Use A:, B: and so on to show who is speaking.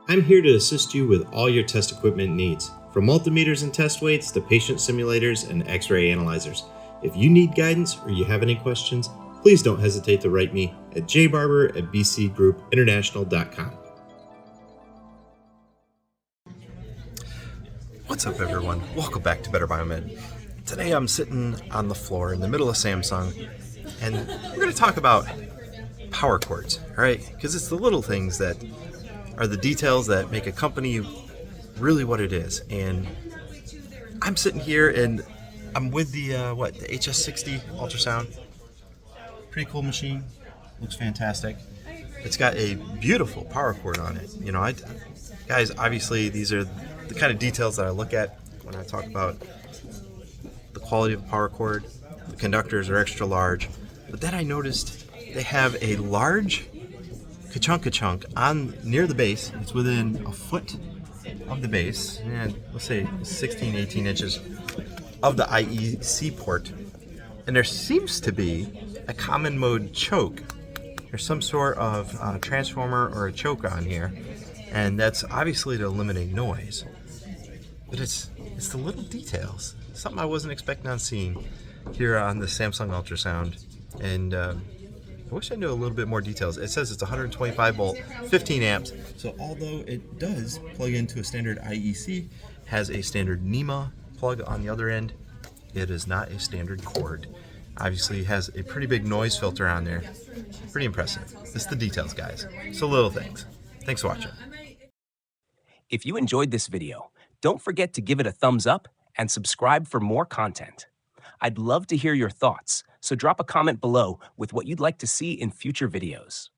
A: I'm here to assist you with all your test equipment needs, from multimeters and test weights to patient simulators and x-ray analyzers. If you need guidance or you have any questions, please don't hesitate to write me at jbarber@bcgroupinternational.com.
B: What's up, everyone? Welcome back to Better Biomed. Today I'm sitting on the floor in the middle of Samsung, and we're going to talk about power cords, all right? Because it's the little things that are the details that make a company really what it is. And I'm sitting here, and I'm with the HS60 ultrasound. Pretty cool machine. Looks fantastic. It's got a beautiful power cord on it. You know, guys, obviously these are the kind of details that I look at when I talk about the quality of a power cord. The conductors are extra large, but then I noticed they have a large ka-chunk on near the base. It's within a foot of the base, and let's say 16, 18 inches of the IEC port. And there seems to be a common mode choke. There's some sort of transformer or a choke on here, and that's obviously to eliminate noise. But it's the little details, something I wasn't expecting on seeing here on the Samsung ultrasound. And I wish I knew a little bit more details. It says it's 125 volt, 15 amps. So although it does plug into a standard IEC, has a standard NEMA plug on the other end, it is not a standard cord. Obviously has a pretty big noise filter on there. Pretty impressive. It's the details, guys. So little things. Thanks for watching.
C: If you enjoyed this video, don't forget to give it a thumbs up and subscribe for more content. I'd love to hear your thoughts, so drop a comment below with what you'd like to see in future videos.